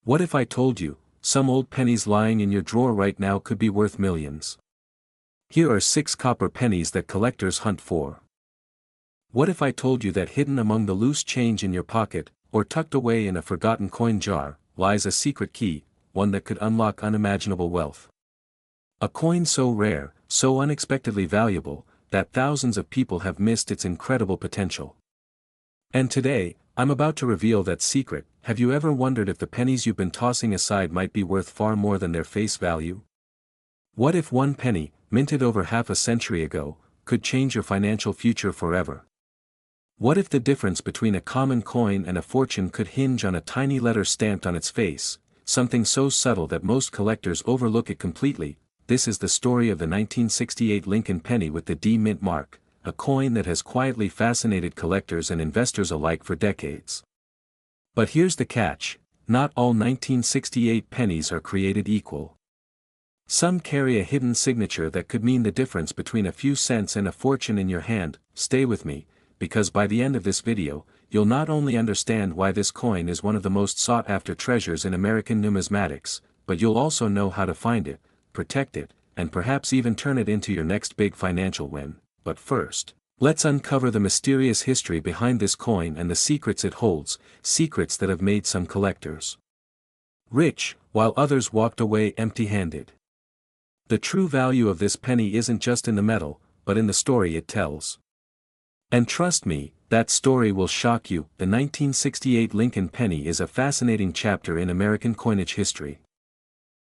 What if I told you, some old pennies lying in your drawer right now could be worth millions? Here are 6 copper pennies that collectors hunt for. What if I told you that hidden among the loose change in your pocket, or tucked away in a forgotten coin jar, lies a secret key, one that could unlock unimaginable wealth? A coin so rare, so unexpectedly valuable, that thousands of people have missed its incredible potential. And today, I'm about to reveal that secret. Have you ever wondered if the pennies you've been tossing aside might be worth far more than their face value? What if one penny, minted over half a century ago, could change your financial future forever? What if the difference between a common coin and a fortune could hinge on a tiny letter stamped on its face, something so subtle that most collectors overlook it completely? This is the story of the 1968 Lincoln penny with the D mint mark, a coin that has quietly fascinated collectors and investors alike for decades. But here's the catch: not all 1968 pennies are created equal. Some carry a hidden signature that could mean the difference between a few cents and a fortune in your hand. Stay with me, because by the end of this video, you'll not only understand why this coin is one of the most sought-after treasures in American numismatics, but you'll also know how to find it, protect it, and perhaps even turn it into your next big financial win. But first, let's uncover the mysterious history behind this coin and the secrets it holds, secrets that have made some collectors rich, while others walked away empty-handed. The true value of this penny isn't just in the metal, but in the story it tells. And trust me, that story will shock you. The 1968 Lincoln penny is a fascinating chapter in American coinage history.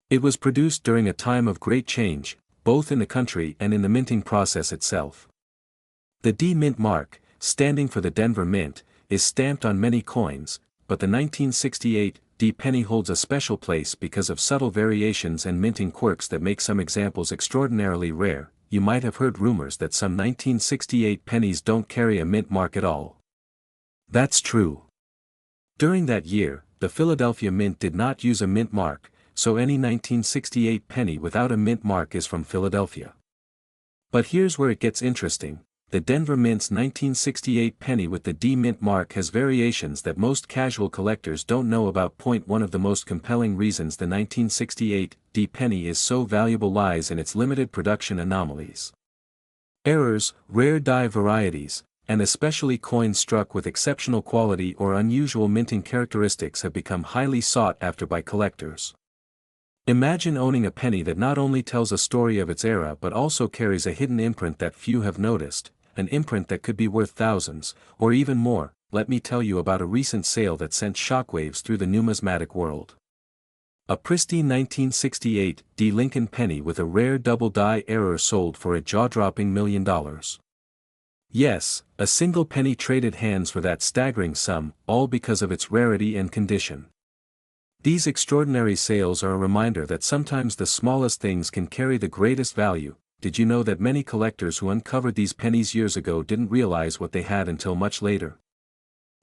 It was produced during a time of great change, both in the country and in the minting process itself. The D Mint mark, standing for the Denver Mint, is stamped on many coins, but the 1968 D penny holds a special place because of subtle variations and minting quirks that make some examples extraordinarily rare. You might have heard rumors that some 1968 pennies don't carry a mint mark at all. That's true. During that year, the Philadelphia Mint did not use a mint mark, so any 1968 penny without a mint mark is from Philadelphia. But here's where it gets interesting: the Denver Mint's 1968 penny with the D Mint mark has variations that most casual collectors don't know about. One of the most compelling reasons the 1968 D penny is so valuable lies in its limited production anomalies. Errors, rare die varieties, and especially coins struck with exceptional quality or unusual minting characteristics have become highly sought after by collectors. Imagine owning a penny that not only tells a story of its era but also carries a hidden imprint that few have noticed, an imprint that could be worth thousands, or even more. Let me tell you about a recent sale that sent shockwaves through the numismatic world. A pristine 1968 D Lincoln penny with a rare double die error sold for a jaw-dropping $1 million. Yes, a single penny traded hands for that staggering sum, all because of its rarity and condition. These extraordinary sales are a reminder that sometimes the smallest things can carry the greatest value. Did you know that many collectors who uncovered these pennies years ago didn't realize what they had until much later?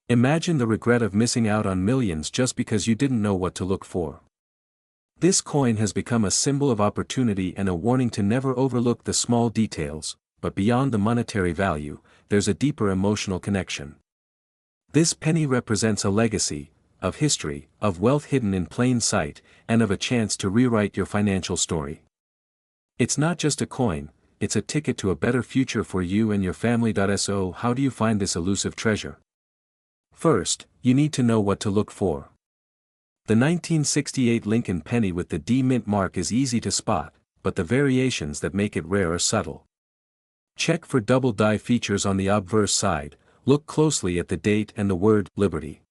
Imagine the regret of missing out on millions just because you didn't know what to look for. This coin has become a symbol of opportunity and a warning to never overlook the small details, but beyond the monetary value, there's a deeper emotional connection. This penny represents a legacy, of history, of wealth hidden in plain sight, and of a chance to rewrite your financial story. It's not just a coin, it's a ticket to a better future for you and your family. So how do you find this elusive treasure? First, you need to know what to look for. The 1968 Lincoln penny with the D Mint mark is easy to spot, but the variations that make it rare are subtle. Check for double die features on the obverse side. Look closely at the date and the word Liberty.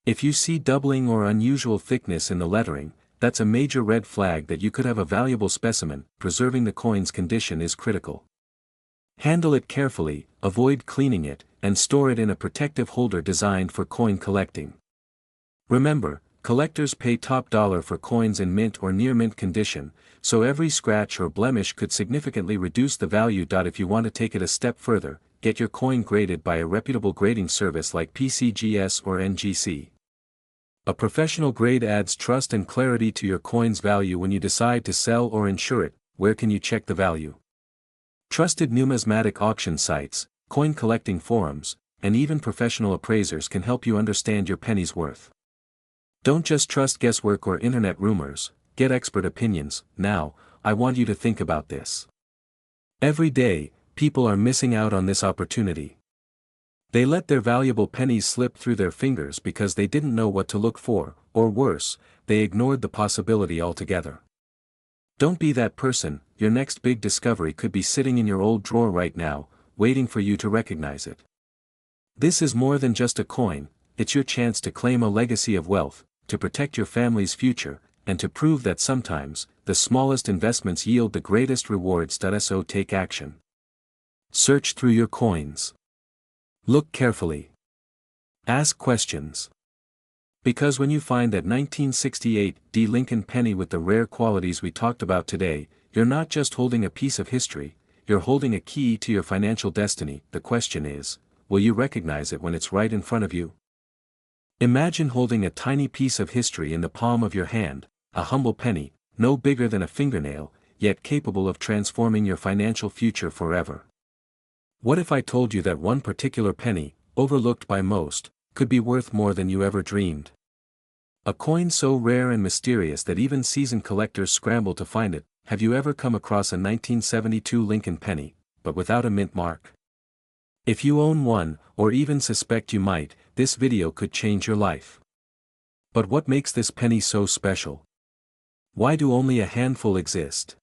If you see doubling or unusual thickness in the lettering, that's a major red flag that you could have a valuable specimen. Preserving the coin's condition is critical. Handle it carefully, avoid cleaning it, and store it in a protective holder designed for coin collecting. Remember, collectors pay top dollar for coins in mint or near mint condition, so every scratch or blemish could significantly reduce the value. If you want to take it a step further, get your coin graded by a reputable grading service like PCGS or NGC. A professional grade adds trust and clarity to your coin's value when you decide to sell or insure it. Where can you check the value? Trusted numismatic auction sites, coin collecting forums, and even professional appraisers can help you understand your penny's worth. Don't just trust guesswork or internet rumors, get expert opinions. Now, I want you to think about this. Every day, people are missing out on this opportunity. They let their valuable pennies slip through their fingers because they didn't know what to look for, or worse, they ignored the possibility altogether. Don't be that person. Your next big discovery could be sitting in your old drawer right now, waiting for you to recognize it. This is more than just a coin, it's your chance to claim a legacy of wealth, to protect your family's future, and to prove that sometimes, the smallest investments yield the greatest rewards. So take action. Search through your coins. Look carefully. Ask questions. Because when you find that 1968 D Lincoln penny with the rare qualities we talked about today, you're not just holding a piece of history, you're holding a key to your financial destiny. The question is, will you recognize it when it's right in front of you? Imagine holding a tiny piece of history in the palm of your hand, a humble penny, no bigger than a fingernail, yet capable of transforming your financial future forever. What if I told you that one particular penny, overlooked by most, could be worth more than you ever dreamed? A coin so rare and mysterious that even seasoned collectors scramble to find it. Have you ever come across a 1972 Lincoln penny, but without a mint mark? If you own one, or even suspect you might, this video could change your life. But what makes this penny so special? Why do only a handful exist?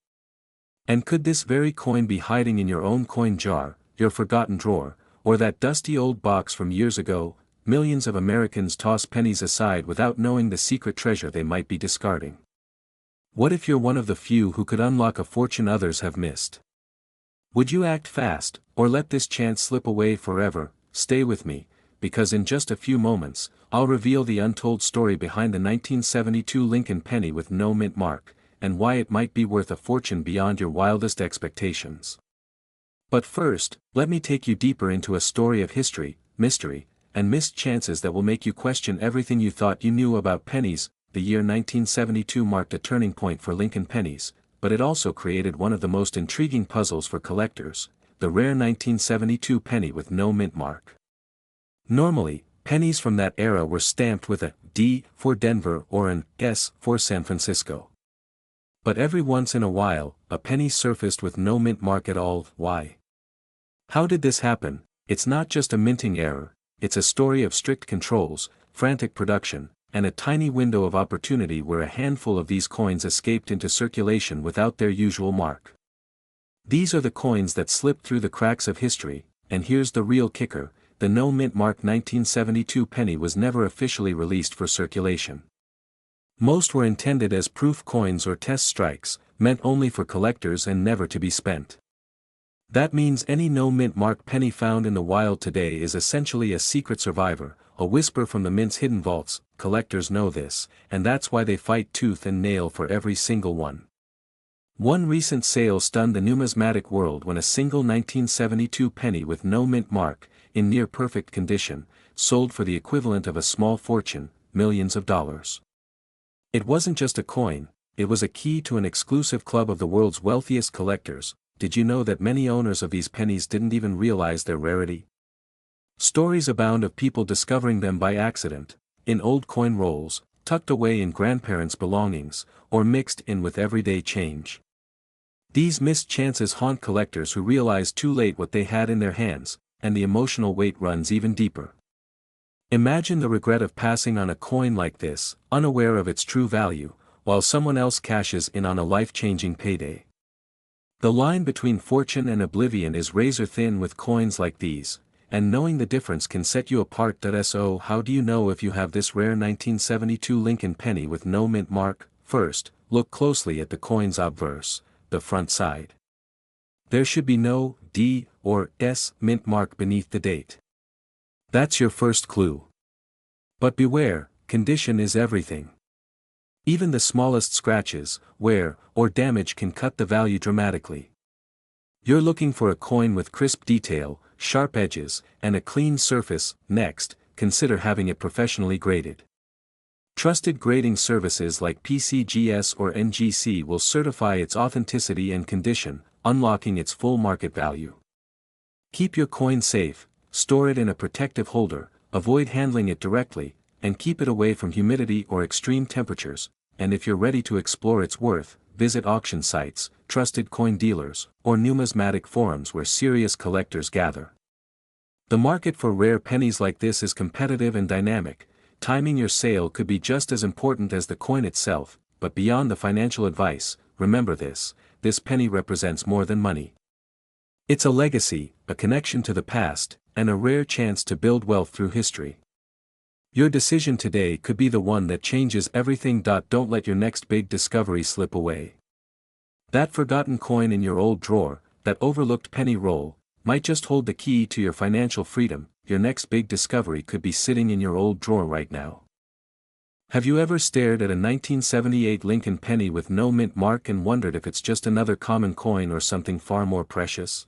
And could this very coin be hiding in your own coin jar, your forgotten drawer, or that dusty old box from years ago? Millions of Americans toss pennies aside without knowing the secret treasure they might be discarding. What if you're one of the few who could unlock a fortune others have missed? Would you act fast, or let this chance slip away forever? Stay with me, because in just a few moments, I'll reveal the untold story behind the 1972 Lincoln penny with no mint mark, and why it might be worth a fortune beyond your wildest expectations. But first, let me take you deeper into a story of history, mystery, and missed chances that will make you question everything you thought you knew about pennies. The year 1972 marked a turning point for Lincoln pennies, but it also created one of the most intriguing puzzles for collectors, the rare 1972 penny with no mint mark. Normally, pennies from that era were stamped with a D for Denver or an S for San Francisco. But every once in a while, a penny surfaced with no mint mark at all. Why? How did this happen? It's not just a minting error, it's a story of strict controls, frantic production, and a tiny window of opportunity where a handful of these coins escaped into circulation without their usual mark. These are the coins that slipped through the cracks of history, and here's the real kicker: the no mint mark 1972 penny was never officially released for circulation. Most were intended as proof coins or test strikes, meant only for collectors and never to be spent. That means any no mint mark penny found in the wild today is essentially a secret survivor, a whisper from the mint's hidden vaults. Collectors know this, and that's why they fight tooth and nail for every single one. One recent sale stunned the numismatic world when a single 1972 penny with no mint mark, in near perfect condition, sold for the equivalent of a small fortune, millions of dollars. It wasn't just a coin, it was a key to an exclusive club of the world's wealthiest collectors. Did you know that many owners of these pennies didn't even realize their rarity? Stories abound of people discovering them by accident, in old coin rolls, tucked away in grandparents' belongings, or mixed in with everyday change. These missed chances haunt collectors who realize too late what they had in their hands, and the emotional weight runs even deeper. Imagine the regret of passing on a coin like this, unaware of its true value, while someone else cashes in on a life-changing payday. The line between fortune and oblivion is razor thin with coins like these, and knowing the difference can set you apart. So how do you know if you have this rare 1972 Lincoln penny with no mint mark? First, look closely at the coin's obverse, the front side. There should be no D or S mint mark beneath the date. That's your first clue. But beware, condition is everything. Even the smallest scratches, wear, or damage can cut the value dramatically. You're looking for a coin with crisp detail, sharp edges, and a clean surface. Next, consider having it professionally graded. Trusted grading services like PCGS or NGC will certify its authenticity and condition, unlocking its full market value. Keep your coin safe, store it in a protective holder, avoid handling it directly, and keep it away from humidity or extreme temperatures, and if you're ready to explore its worth, visit auction sites, trusted coin dealers, or numismatic forums where serious collectors gather. The market for rare pennies like this is competitive and dynamic. Timing your sale could be just as important as the coin itself, but beyond the financial advice, remember this penny represents more than money. It's a legacy, a connection to the past, and a rare chance to build wealth through history. Your decision today could be the one that changes everything. Don't let your next big discovery slip away. That forgotten coin in your old drawer, that overlooked penny roll, might just hold the key to your financial freedom. Your next big discovery could be sitting in your old drawer right now. Have you ever stared at a 1978 Lincoln penny with no mint mark and wondered if it's just another common coin or something far more precious?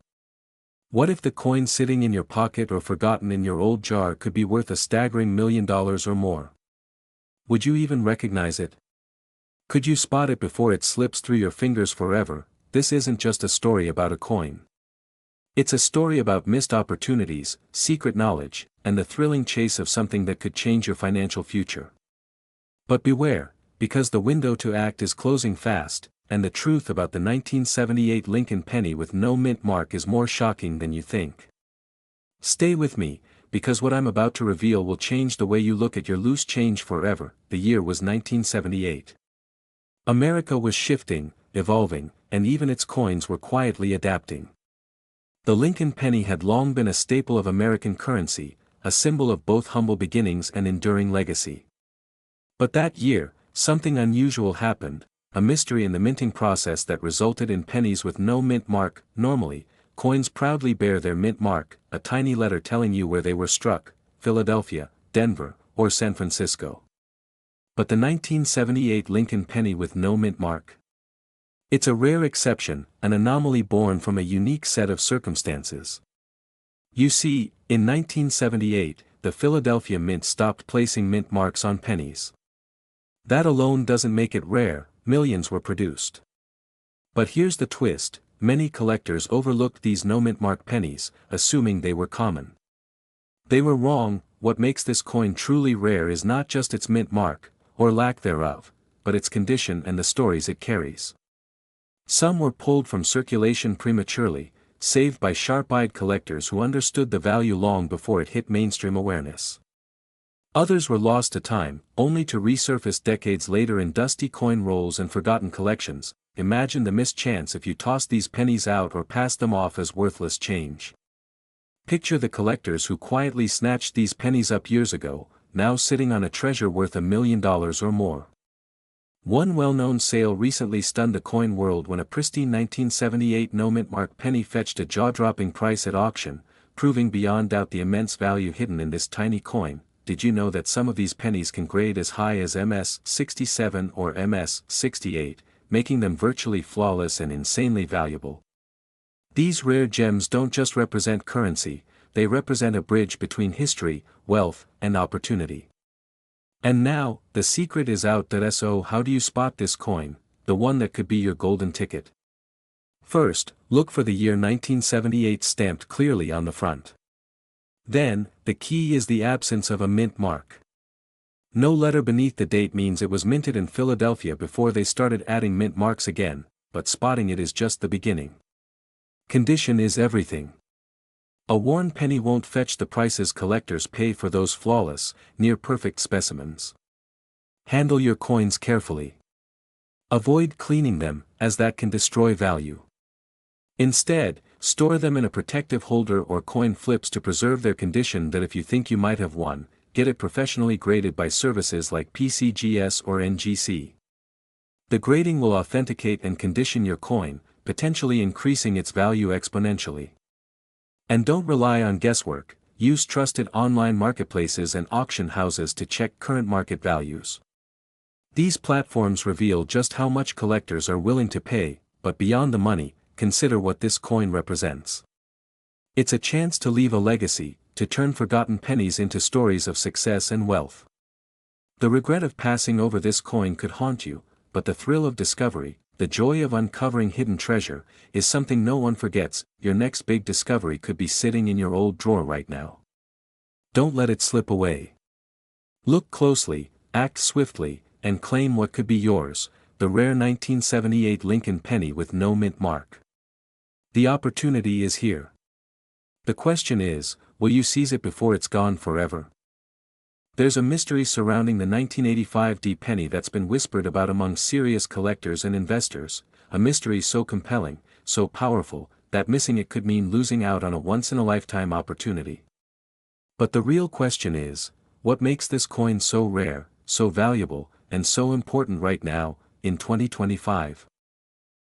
What if the coin sitting in your pocket or forgotten in your old jar could be worth a staggering $1 million or more? Would you even recognize it? Could you spot it before it slips through your fingers forever? This isn't just a story about a coin. It's a story about missed opportunities, secret knowledge, and the thrilling chase of something that could change your financial future. But beware, because the window to act is closing fast, and the truth about the 1978 Lincoln penny with no mint mark is more shocking than you think. Stay with me, because what I'm about to reveal will change the way you look at your loose change forever. The year was 1978. America was shifting, evolving, and even its coins were quietly adapting. The Lincoln penny had long been a staple of American currency, a symbol of both humble beginnings and enduring legacy. But that year, something unusual happened, a mystery in the minting process that resulted in pennies with no mint mark. Normally, coins proudly bear their mint mark, a tiny letter telling you where they were struck, Philadelphia, Denver, or San Francisco. But the 1978 Lincoln penny with no mint mark? It's a rare exception, an anomaly born from a unique set of circumstances. You see, in 1978, the Philadelphia Mint stopped placing mint marks on pennies. That alone doesn't make it rare, millions were produced. But here's the twist, many collectors overlooked these no mint mark pennies, assuming they were common. They were wrong. What makes this coin truly rare is not just its mint mark, or lack thereof, but its condition and the stories it carries. Some were pulled from circulation prematurely, saved by sharp-eyed collectors who understood the value long before it hit mainstream awareness. Others were lost to time, only to resurface decades later in dusty coin rolls and forgotten collections. Imagine the missed chance if you tossed these pennies out or passed them off as worthless change. Picture the collectors who quietly snatched these pennies up years ago, now sitting on a treasure worth $1 million or more. One well-known sale recently stunned the coin world when a pristine 1978 no-mint mark penny fetched a jaw-dropping price at auction, proving beyond doubt the immense value hidden in this tiny coin. Did you know that some of these pennies can grade as high as MS-67 or MS-68, making them virtually flawless and insanely valuable? These rare gems don't just represent currency, they represent a bridge between history, wealth, and opportunity. And now, the secret is out. So how do you spot this coin, the one that could be your golden ticket? First, look for the year 1978 stamped clearly on the front. Then, the key is the absence of a mint mark. No letter beneath the date means it was minted in Philadelphia before they started adding mint marks again, but spotting it is just the beginning. Condition is everything. A worn penny won't fetch the prices collectors pay for those flawless, near-perfect specimens. Handle your coins carefully. Avoid cleaning them, as that can destroy value. Instead, store them in a protective holder or coin flips to preserve their condition. That if you think you might have one, get it professionally graded by services like PCGS or NGC. The grading will authenticate and condition your coin, potentially increasing its value exponentially. And don't rely on guesswork, use trusted online marketplaces and auction houses to check current market values. These platforms reveal just how much collectors are willing to pay, but beyond the money, consider what this coin represents. It's a chance to leave a legacy, to turn forgotten pennies into stories of success and wealth. The regret of passing over this coin could haunt you, but the thrill of discovery, the joy of uncovering hidden treasure, is something no one forgets. Your next big discovery could be sitting in your old drawer right now. Don't let it slip away. Look closely, act swiftly, and claim what could be yours, the rare 1978 Lincoln penny with no mint mark. The opportunity is here. The question is, will you seize it before it's gone forever? There's a mystery surrounding the 1985 D penny that's been whispered about among serious collectors and investors, a mystery so compelling, so powerful, that missing it could mean losing out on a once-in-a-lifetime opportunity. But the real question is, what makes this coin so rare, so valuable, and so important right now, in 2025?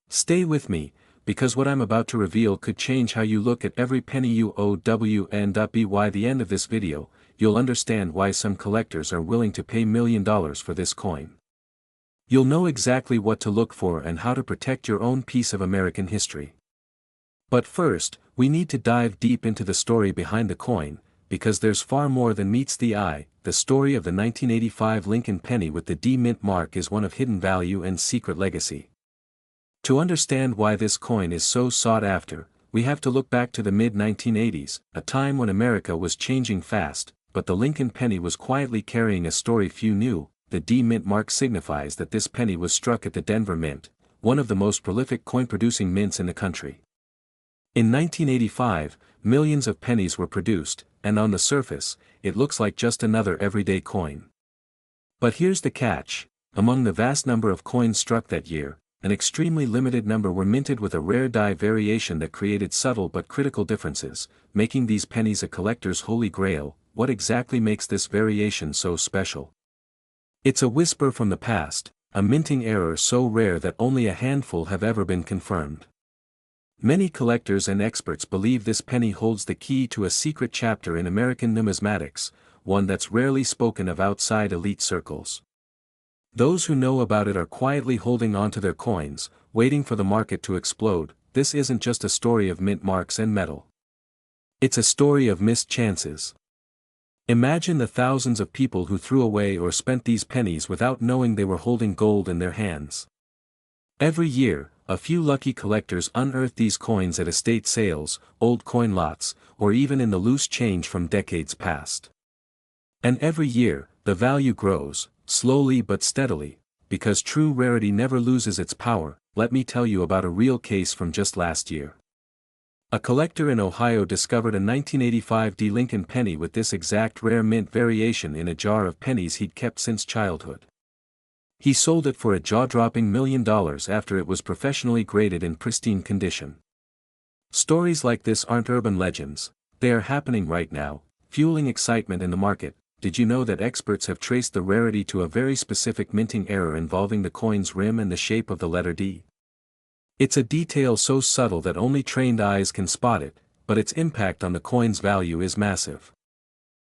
Stay with me, because what I'm about to reveal could change how you look at every penny you owe. By the end of this video, you'll understand why some collectors are willing to pay $1 million for this coin. You'll know exactly what to look for and how to protect your own piece of American history. But first, we need to dive deep into the story behind the coin, because there's far more than meets the eye. The story of the 1985 Lincoln penny with the D mint mark is one of hidden value and secret legacy. To understand why this coin is so sought after, we have to look back to the mid-1980s, a time when America was changing fast, but the Lincoln penny was quietly carrying a story few knew. The D mint mark signifies that this penny was struck at the Denver Mint, one of the most prolific coin-producing mints in the country. In 1985, millions of pennies were produced, and on the surface, it looks like just another everyday coin. But here's the catch: among the vast number of coins struck that year, an extremely limited number were minted with a rare die variation that created subtle but critical differences, making these pennies a collector's holy grail. What exactly makes this variation so special? It's a whisper from the past, a minting error so rare that only a handful have ever been confirmed. Many collectors and experts believe this penny holds the key to a secret chapter in American numismatics, one that's rarely spoken of outside elite circles. Those who know about it are quietly holding on to their coins, waiting for the market to explode. This isn't just a story of mint marks and metal. It's a story of missed chances. Imagine the thousands of people who threw away or spent these pennies without knowing they were holding gold in their hands. Every year, a few lucky collectors unearth these coins at estate sales, old coin lots, or even in the loose change from decades past. And every year, the value grows, slowly but steadily, because true rarity never loses its power. Let me tell you about a real case from just last year. A collector in Ohio discovered a 1985 D Lincoln penny with this exact rare mint variation in a jar of pennies he'd kept since childhood. He sold it for a jaw-dropping $1 million after it was professionally graded in pristine condition. Stories like this aren't urban legends, they are happening right now, fueling excitement in the market. Did you know that experts have traced the rarity to a very specific minting error involving the coin's rim and the shape of the letter D? It's a detail so subtle that only trained eyes can spot it, but its impact on the coin's value is massive.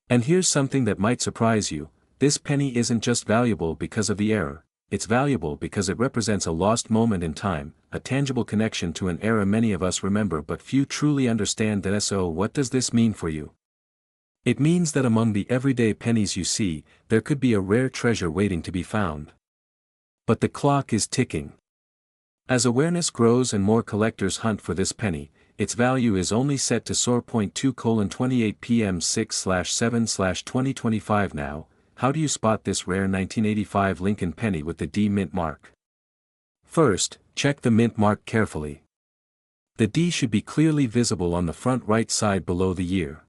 And here's something that might surprise you: this penny isn't just valuable because of the error, it's valuable because it represents a lost moment in time, a tangible connection to an era many of us remember but few truly understand. So what does this mean for you? It means that among the everyday pennies you see, there could be a rare treasure waiting to be found. But the clock is ticking. As awareness grows and more collectors hunt for this penny, its value is only set to soar. 2:28 p.m. 6/7/2025 Now, how do you spot this rare 1985 Lincoln penny with the D mint mark? First, check the mint mark carefully. The D should be clearly visible on the front right side below the year.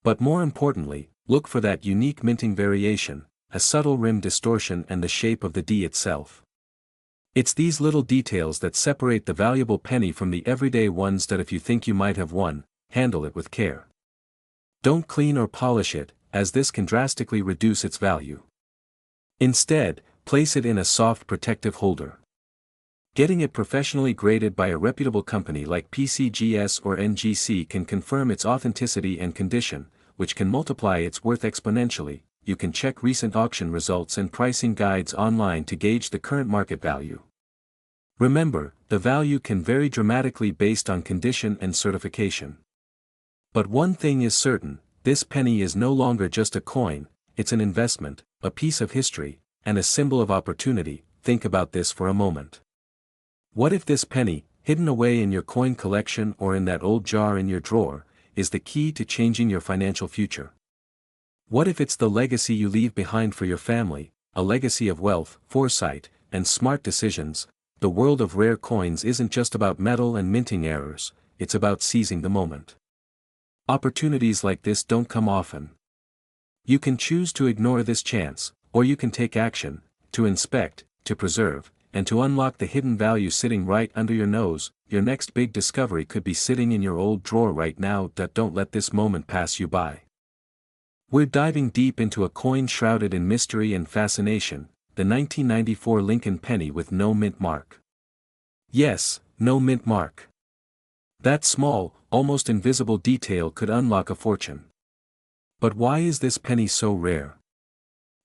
But more importantly, look for that unique minting variation, a subtle rim distortion and the shape of the D itself. It's these little details that separate the valuable penny from the everyday ones. That if you think you might have one, handle it with care. Don't clean or polish it, as this can drastically reduce its value. Instead, place it in a soft protective holder. Getting it professionally graded by a reputable company like PCGS or NGC can confirm its authenticity and condition, which can multiply its worth exponentially. You can check recent auction results and pricing guides online to gauge the current market value. Remember, the value can vary dramatically based on condition and certification. But one thing is certain: this penny is no longer just a coin, it's an investment, a piece of history, and a symbol of opportunity. Think about this for a moment. What if this penny, hidden away in your coin collection or in that old jar in your drawer, is the key to changing your financial future? What if it's the legacy you leave behind for your family, a legacy of wealth, foresight, and smart decisions? The world of rare coins isn't just about metal and minting errors, it's about seizing the moment. Opportunities like this don't come often. You can choose to ignore this chance, or you can take action, to inspect, to preserve, and to unlock the hidden value sitting right under your nose. Your next big discovery could be sitting in your old drawer right now. Don't let this moment pass you by. We're diving deep into a coin shrouded in mystery and fascination, the 1994 Lincoln penny with no mint mark. Yes, no mint mark. That small, almost invisible detail could unlock a fortune. But why is this penny so rare?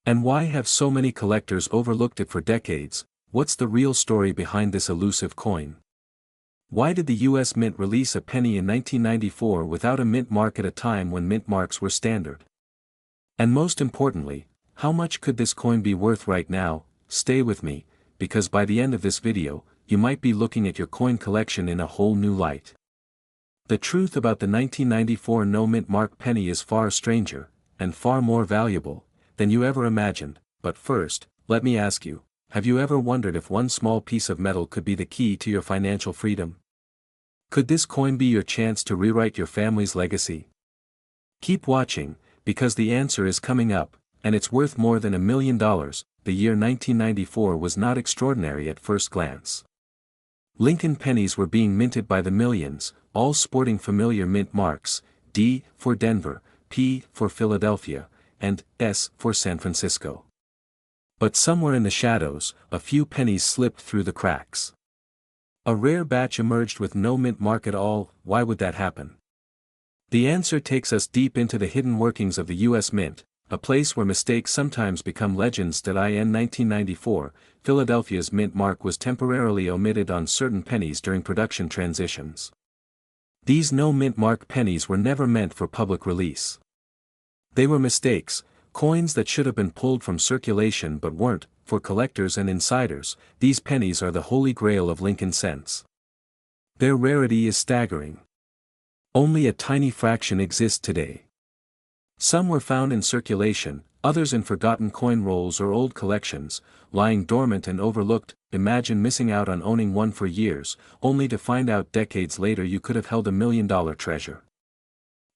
And why have so many collectors overlooked it for decades? What's the real story behind this elusive coin? Why did the US Mint release a penny in 1994 without a mint mark at a time when mint marks were standard? And most importantly, how much could this coin be worth right now? Stay with me, because by the end of this video, you might be looking at your coin collection in a whole new light. The truth about the 1994 no mint mark penny is far stranger, and far more valuable, than you ever imagined. But first, let me ask you, have you ever wondered if one small piece of metal could be the key to your financial freedom? Could this coin be your chance to rewrite your family's legacy? Keep watching, because the answer is coming up, and it's worth more than $1 million. The year 1994 was not extraordinary at first glance. Lincoln pennies were being minted by the millions, all sporting familiar mint marks, D for Denver, P for Philadelphia, and S for San Francisco. But somewhere in the shadows, a few pennies slipped through the cracks. A rare batch emerged with no mint mark at all. Why would that happen? The answer takes us deep into the hidden workings of the US Mint, a place where mistakes sometimes become legends. In 1994, Philadelphia's mint mark was temporarily omitted on certain pennies during production transitions. These no mint mark pennies were never meant for public release. They were mistakes, coins that should have been pulled from circulation but weren't. For collectors and insiders, these pennies are the holy grail of Lincoln cents. Their rarity is staggering. Only a tiny fraction exists today. Some were found in circulation, others in forgotten coin rolls or old collections, lying dormant and overlooked. Imagine missing out on owning one for years, only to find out decades later you could have held $1 million treasure.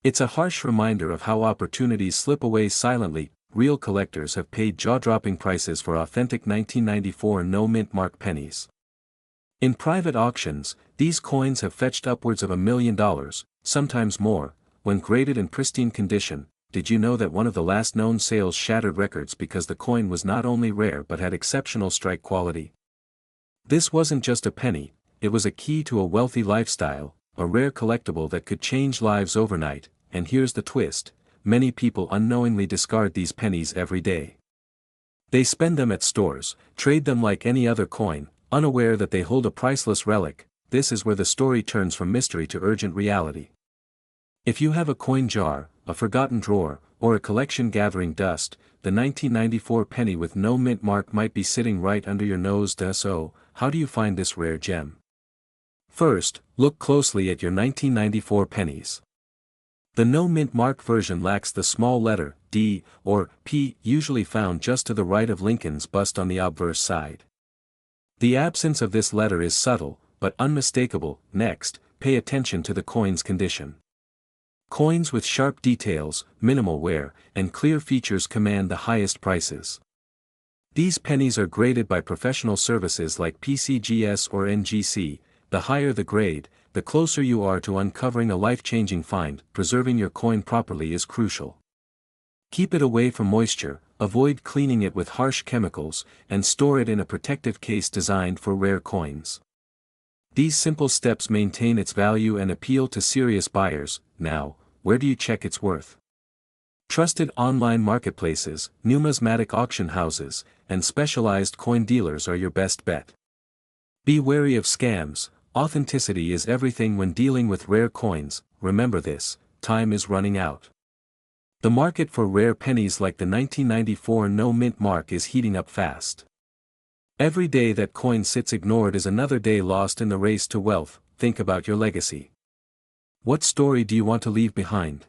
It's a harsh reminder of how opportunities slip away silently. Real collectors have paid jaw-dropping prices for authentic 1994 no mint mark pennies. In private auctions, these coins have fetched upwards of $1 million, sometimes more, when graded in pristine condition. Did you know that one of the last known sales shattered records because the coin was not only rare but had exceptional strike quality? This wasn't just a penny, it was a key to a wealthy lifestyle, a rare collectible that could change lives overnight. And here's the twist, many people unknowingly discard these pennies every day. They spend them at stores, trade them like any other coin, unaware that they hold a priceless relic. This is where the story turns from mystery to urgent reality. If you have a coin jar, a forgotten drawer, or a collection gathering dust, the 1994 penny with no mint mark might be sitting right under your nose. So, how do you find this rare gem? First, look closely at your 1994 pennies. The no mint mark version lacks the small letter D or P usually found just to the right of Lincoln's bust on the obverse side. The absence of this letter is subtle, but unmistakable. Next, pay attention to the coin's condition. Coins with sharp details, minimal wear, and clear features command the highest prices. These pennies are graded by professional services like PCGS or NGC. The higher the grade, the closer you are to uncovering a life-changing find. Preserving your coin properly is crucial. Keep it away from moisture, avoid cleaning it with harsh chemicals, and store it in a protective case designed for rare coins. These simple steps maintain its value and appeal to serious buyers. Now, where do you check its worth? Trusted online marketplaces, numismatic auction houses, and specialized coin dealers are your best bet. Be wary of scams. Authenticity is everything when dealing with rare coins. Remember this, time is running out. The market for rare pennies like the 1994 no mint mark is heating up fast. Every day that coin sits ignored is another day lost in the race to wealth. Think about your legacy. What story do you want to leave behind?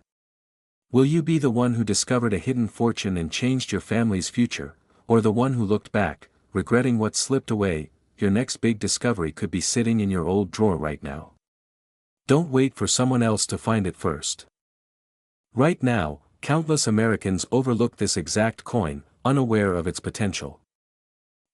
Will you be the one who discovered a hidden fortune and changed your family's future, or the one who looked back, regretting what slipped away? Your next big discovery could be sitting in your old drawer right now. Don't wait for someone else to find it first. Right now, countless Americans overlook this exact coin, unaware of its potential.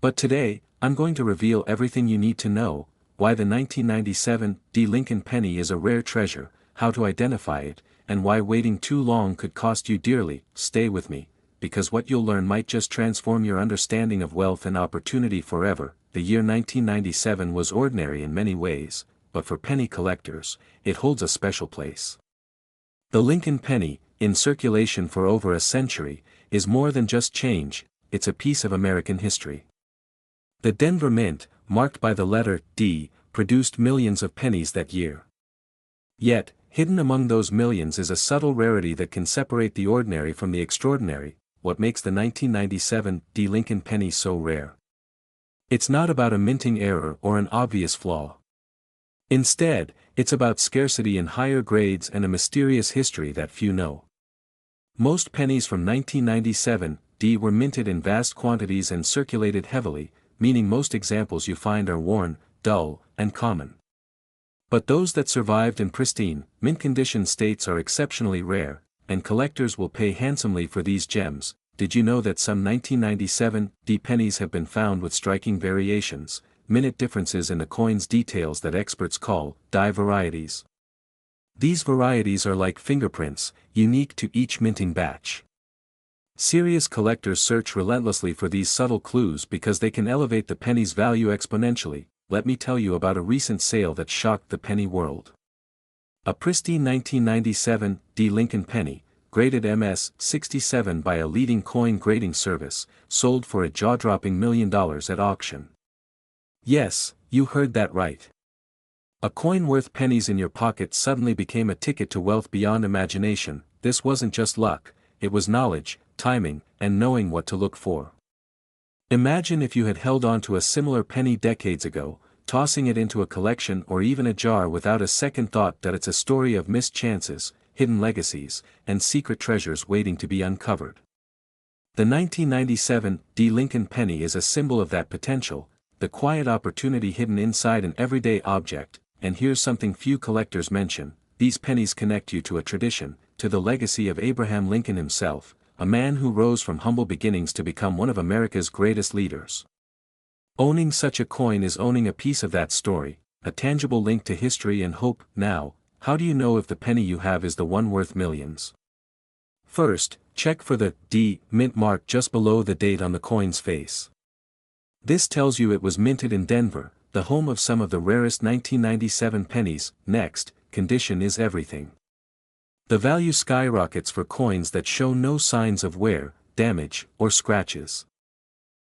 But today, I'm going to reveal everything you need to know: why the 1997 D. Lincoln penny is a rare treasure, how to identify it, and why waiting too long could cost you dearly. Stay with me, because what you'll learn might just transform your understanding of wealth and opportunity forever. The year 1997 was ordinary in many ways, but for penny collectors, it holds a special place. The Lincoln penny, in circulation for over a century, is more than just change, it's a piece of American history. The Denver Mint, marked by the letter D, produced millions of pennies that year. Yet, hidden among those millions is a subtle rarity that can separate the ordinary from the extraordinary. What makes the 1997 D. Lincoln penny so rare? It's not about a minting error or an obvious flaw. Instead, it's about scarcity in higher grades and a mysterious history that few know. Most pennies from 1997 D were minted in vast quantities and circulated heavily, meaning most examples you find are worn, dull, and common. But those that survived in pristine, mint-condition states are exceptionally rare, and collectors will pay handsomely for these gems. Did you know that some 1997 D pennies have been found with striking variations, minute differences in the coin's details that experts call die varieties? These varieties are like fingerprints, unique to each minting batch. Serious collectors search relentlessly for these subtle clues because they can elevate the penny's value exponentially. Let me tell you about a recent sale that shocked the penny world. A pristine 1997 D. Lincoln penny, graded MS 67 by a leading coin grading service, sold for a jaw-dropping $1 million at auction. Yes, you heard that right. A coin worth pennies in your pocket suddenly became a ticket to wealth beyond imagination. This wasn't just luck, it was knowledge, timing, and knowing what to look for. Imagine if you had held on to a similar penny decades ago, tossing it into a collection or even a jar without a second thought that it's a story of missed chances, hidden legacies, and secret treasures waiting to be uncovered. The 1997 D. Lincoln penny is a symbol of that potential, the quiet opportunity hidden inside an everyday object. And here's something few collectors mention: these pennies connect you to a tradition, to the legacy of Abraham Lincoln himself, a man who rose from humble beginnings to become one of America's greatest leaders. Owning such a coin is owning a piece of that story, a tangible link to history and hope. Now, how do you know if the penny you have is the one worth millions? First, check for the D mint mark just below the date on the coin's face. This tells you it was minted in Denver, the home of some of the rarest 1997 pennies. Next, condition is everything. The value skyrockets for coins that show no signs of wear, damage, or scratches.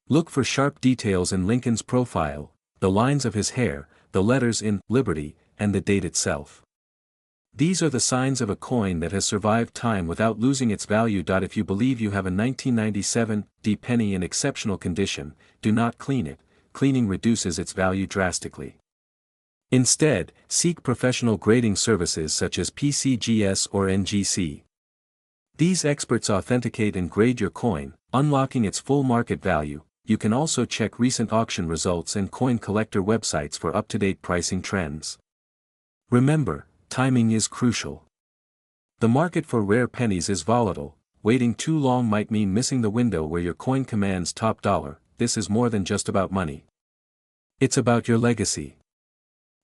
Look for sharp details in Lincoln's profile, the lines of his hair, the letters in Liberty, and the date itself. These are the signs of a coin that has survived time without losing its value. If you believe you have a 1997 D penny in exceptional condition, do not clean it. Cleaning reduces its value drastically. Instead, seek professional grading services such as PCGS or NGC. These experts authenticate and grade your coin, unlocking its full market value. You can also check recent auction results and coin collector websites for up-to-date pricing trends. Remember, timing is crucial. The market for rare pennies is volatile. Waiting too long might mean missing the window where your coin commands top dollar. This is more than just about money. It's about your legacy.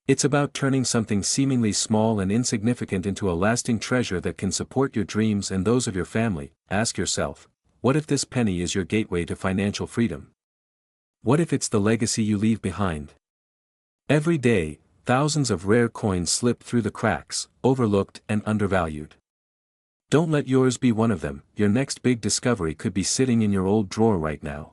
It's about turning something seemingly small and insignificant into a lasting treasure that can support your dreams and those of your family. Ask yourself, what if this penny is your gateway to financial freedom? What if it's the legacy you leave behind? Every day, thousands of rare coins slip through the cracks, overlooked and undervalued. Don't let yours be one of them. Your next big discovery could be sitting in your old drawer right now.